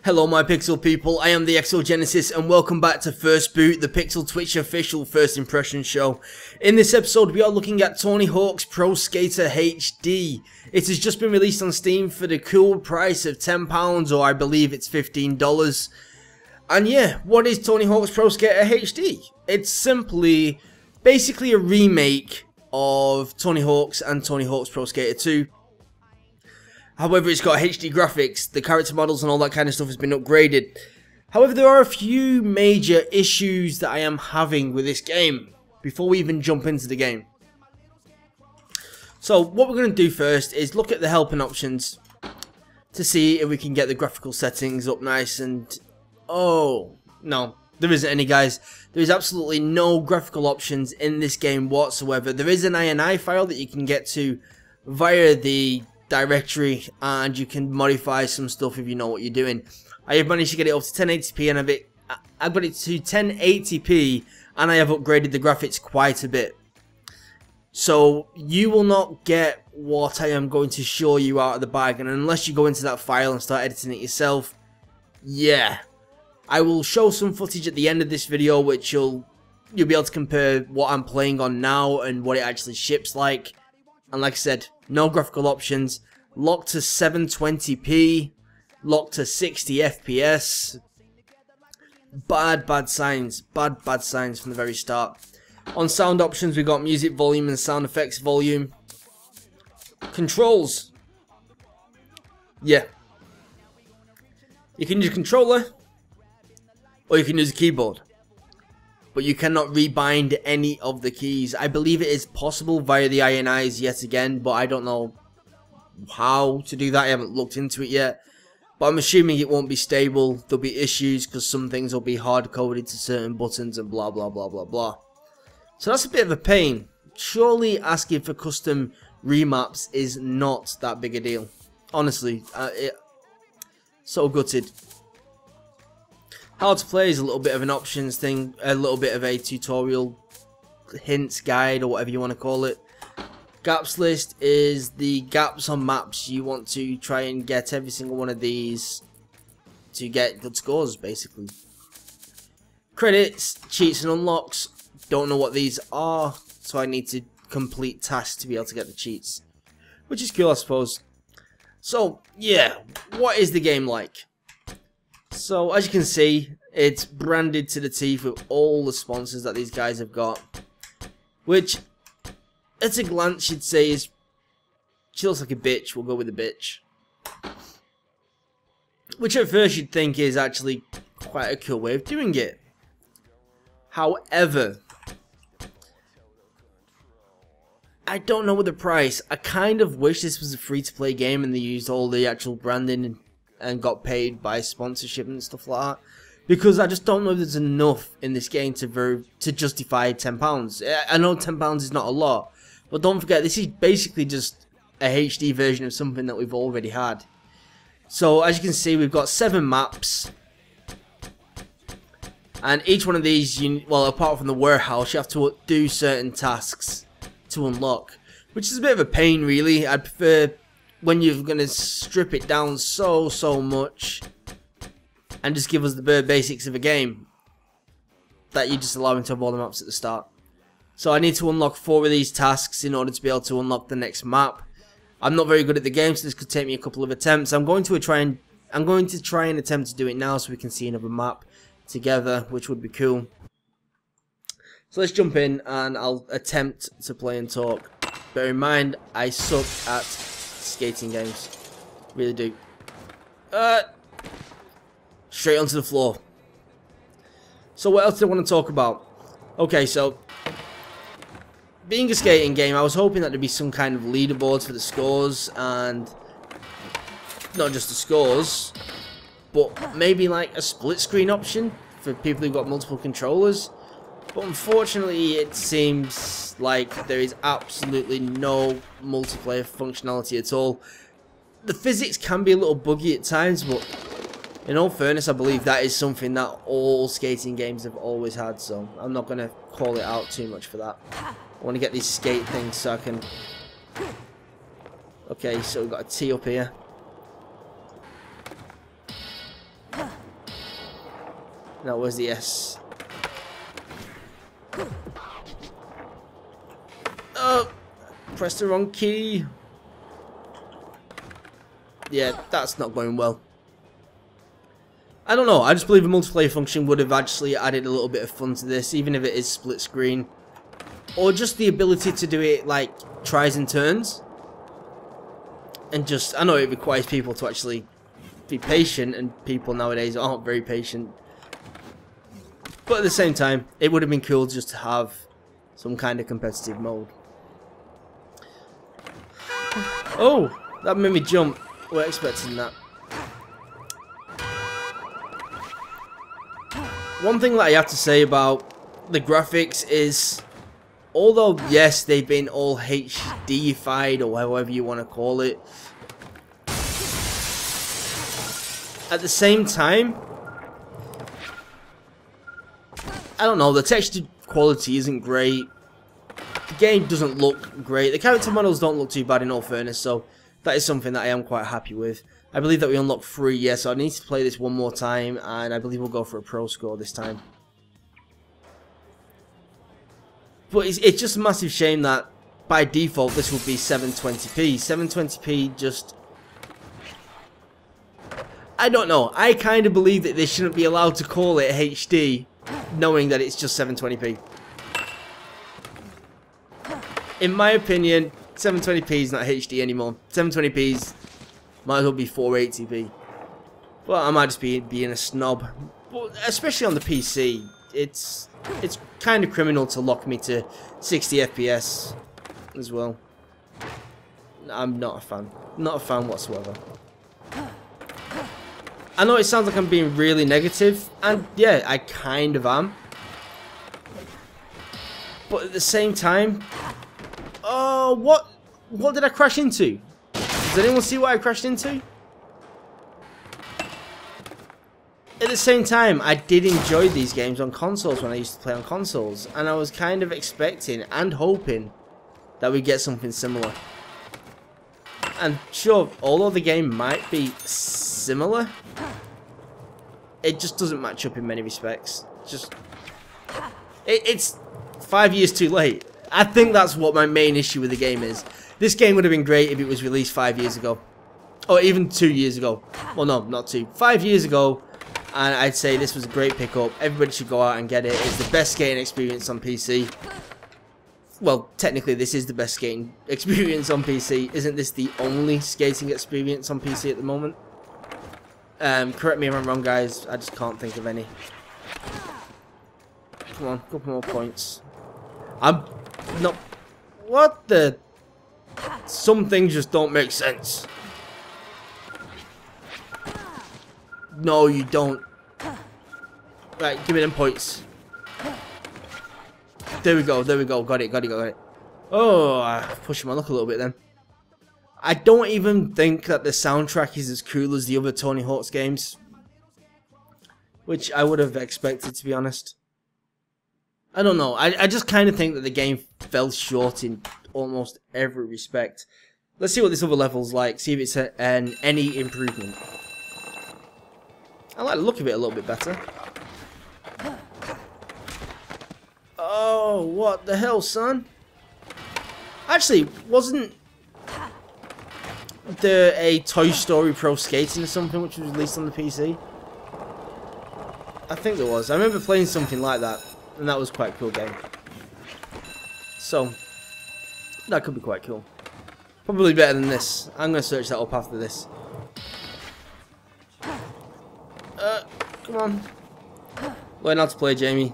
Hello my Pixel people, I am the Exogenesis and welcome back to First Boot, the Pixel Twitch official first impression show. In this episode we are looking at Tony Hawk's Pro Skater HD. It has just been released on Steam for the cool price of £10, or I believe it's $15. And yeah, what is Tony Hawk's Pro Skater HD? It's simply, basically a remake of Tony Hawk's and Tony Hawk's Pro Skater 2. However, it's got HD graphics, the character models and all that kind of stuff has been upgraded. However, there are a few major issues that I am having with this game before we even jump into the game. So, what we're going to do first is look at the helping options to see if we can get the graphical settings up nice and... Oh, no, there isn't any, guys. There is absolutely no graphical options in this game whatsoever. There is an INI file that you can get to via the directory, and you can modify some stuff if you know what you're doing. I have managed to get it up to 1080p, and I've got it to 1080p, and I have upgraded the graphics quite a bit. So you will not get what I am going to show you out of the bag, and unless you go into that file and start editing it yourself, yeah. I will show some footage at the end of this video, which you'll be able to compare what I'm playing on now and what it actually ships like. And like I said, no graphical options, locked to 720p, locked to 60 FPS. Bad signs from the very start. On sound options, we got music volume and sound effects volume. Controls. Yeah. You can use a controller, or you can use a keyboard. But you cannot rebind any of the keys. I believe it is possible via the INIs yet again, but I don't know how to do that. I haven't looked into it yet. But I'm assuming it won't be stable. There'll be issues because some things will be hard-coded to certain buttons and blah blah blah blah blah. So that's a bit of a pain. Surely asking for custom remaps is not that big a deal. Honestly, so gutted. How to play is a little bit of an options thing, a little bit of a tutorial hints guide or whatever you want to call it. Gaps list is the gaps on maps. You want to try and get every single one of these to get good scores, basically. Credits, cheats and unlocks. Don't know what these are, so I need to complete tasks to be able to get the cheats, which is cool, I suppose. So yeah, what is the game like? So, as you can see, it's branded to the teeth with all the sponsors that these guys have got. Which, at a glance, you'd say is... She looks like a bitch, we'll go with a bitch. Which at first you'd think is actually quite a cool way of doing it. However, I don't know what the price. I kind of wish this was a free-to-play game and they used all the actual branding and got paid by sponsorship and stuff like that, because I just don't know if there's enough in this game to justify £10. I know £10 is not a lot, but don't forget this is basically just a HD version of something that we've already had. So as you can see, we've got 7 maps, and each one of these, well, apart from the warehouse, you have to do certain tasks to unlock, which is a bit of a pain really. I'd prefer when you're going to strip it down so much and just give us the bare basics of a game, that you just allow him to have all the maps at the start. So I need to unlock 4 of these tasks in order to be able to unlock the next map. I'm not very good at the game, so this could take me a couple of attempts. I'm going to try and attempt to do it now so we can see another map together, which would be cool. So let's jump in and I'll attempt to play and talk. Bear in mind, I suck at skating games, really do. Straight onto the floor. So what else do I want to talk about? Okay, so being a skating game, I was hoping that there'd be some kind of leaderboards for the scores, and not just the scores, but maybe like a split screen option for people who've got multiple controllers. But unfortunately, it seems like there is absolutely no multiplayer functionality at all. The physics can be a little buggy at times, but in all fairness, I believe that is something that all skating games have always had, so I'm not going to call it out too much for that. I want to get these skate things so I can... Okay, so we've got a T up here. That was the S. Oh, pressed the wrong key. Yeah, that's not going well. I don't know, I just believe a multiplayer function would have actually added a little bit of fun to this, even if it is split screen. Or just the ability to do it like tries and turns. And just, I know it requires people to actually be patient, and people nowadays aren't very patient. But at the same time, it would have been cool just to have some kind of competitive mode. Oh, that made me jump. We're expecting that. One thing that I have to say about the graphics is, although yes, they've been all HDified or however you want to call it, at the same time, I don't know, the texture quality isn't great. The game doesn't look great. The character models don't look too bad in all fairness, so that is something that I am quite happy with. I believe that we unlocked 3, yes, so I need to play this one more time, and I believe we'll go for a pro score this time. But it's just a massive shame that by default this would be 720p. 720p just... I don't know, I kind of believe that they shouldn't be allowed to call it HD, knowing that it's just 720p. In my opinion, 720p is not HD anymore. 720p's might as well be 480p. Well, I might just be being a snob. But especially on the PC, it's kind of criminal to lock me to 60 FPS as well. I'm not a fan. Not a fan whatsoever. I know it sounds like I'm being really negative, and yeah, I kind of am. But at the same time, oh, what did I crash into? Does anyone see what I crashed into? At the same time, I did enjoy these games on consoles when I used to play on consoles, and I was kind of expecting and hoping that we'd get something similar. And sure, although the game might be similar, it just doesn't match up in many respects. It's 5 years too late. I think that's what my main issue with the game is. This game would have been great if it was released 5 years ago. Or even 2 years ago. Well, no, not 2. 5 years ago. And I'd say this was a great pickup. Everybody should go out and get it. It's the best skating experience on PC. Well, technically this is the best skating experience on PC. Isn't this the only skating experience on PC at the moment? Correct me if I'm wrong, guys. I just can't think of any. Come on, couple more points. I'm not... What the... Some things just don't make sense. No, you don't. Right, give me them points. There we go, there we go. Got it. Oh, I'm pushing my luck a little bit then. I don't even think that the soundtrack is as cool as the other Tony Hawk's games. Which I would have expected, to be honest. I don't know. I just kind of think that the game fell short in almost every respect. Let's see what this other level's like. See if it's any improvement. I like the look of it a little bit better. Oh, what the hell, son? Actually, wasn't there a Toy Story Pro Skating or something which was released on the PC? I think there was. I remember playing something like that, and that was quite a cool game. So, that could be quite cool. Probably better than this. I'm going to search that up after this. Come on. Learn how to play, Jamie.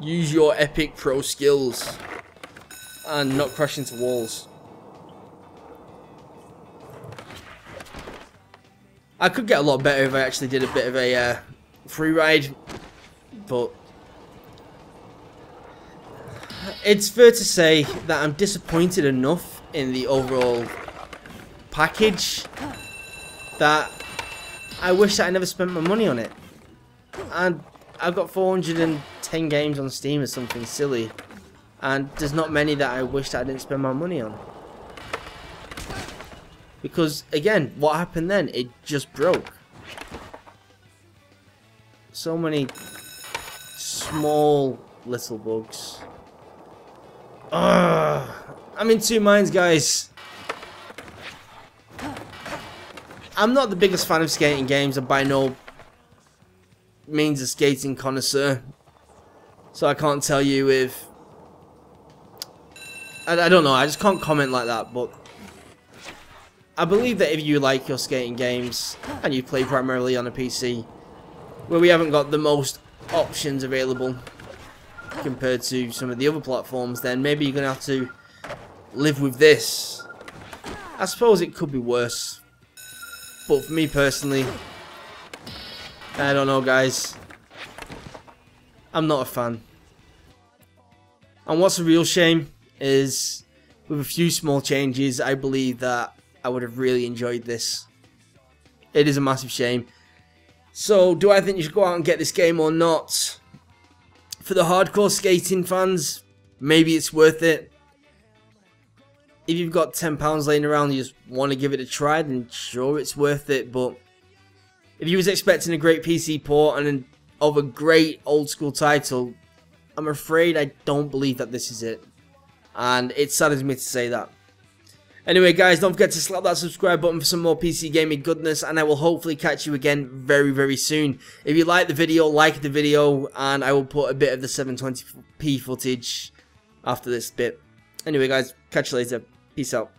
Use your epic pro skills. And not crash into walls. I could get a lot better if I actually did a bit of a free ride. But it's fair to say that I'm disappointed enough in the overall package that I wish that I never spent my money on it. And I've got 410 games on Steam or something silly, and there's not many that I wish that I didn't spend my money on. Because again, what happened then? It just broke. So many small little bugs. Ugh. I'm in two minds, guys. I'm not the biggest fan of skating games. I'm by no means a skating connoisseur. So I can't tell you if... I don't know, I just can't comment like that, but... I believe that if you like your skating games, and you play primarily on a PC, where we haven't got the most options available compared to some of the other platforms, then maybe you're going to have to live with this. I suppose it could be worse. But for me personally, I don't know, guys. I'm not a fan. And what's a real shame is, with a few small changes, I believe that I would have really enjoyed this. It is a massive shame. So, do I think you should go out and get this game or not? For the hardcore skating fans, maybe it's worth it. If you've got £10 laying around and you just want to give it a try, then sure, it's worth it. But if you was expecting a great PC port and of a great old school title, I'm afraid I don't believe that this is it. And it saddens me to say that. Anyway, guys, don't forget to slap that subscribe button for some more PC gaming goodness, and I will hopefully catch you again very, very soon. If you like the video, like the video, and I will put a bit of the 720p footage after this bit. Anyway, guys, catch you later. Peace out.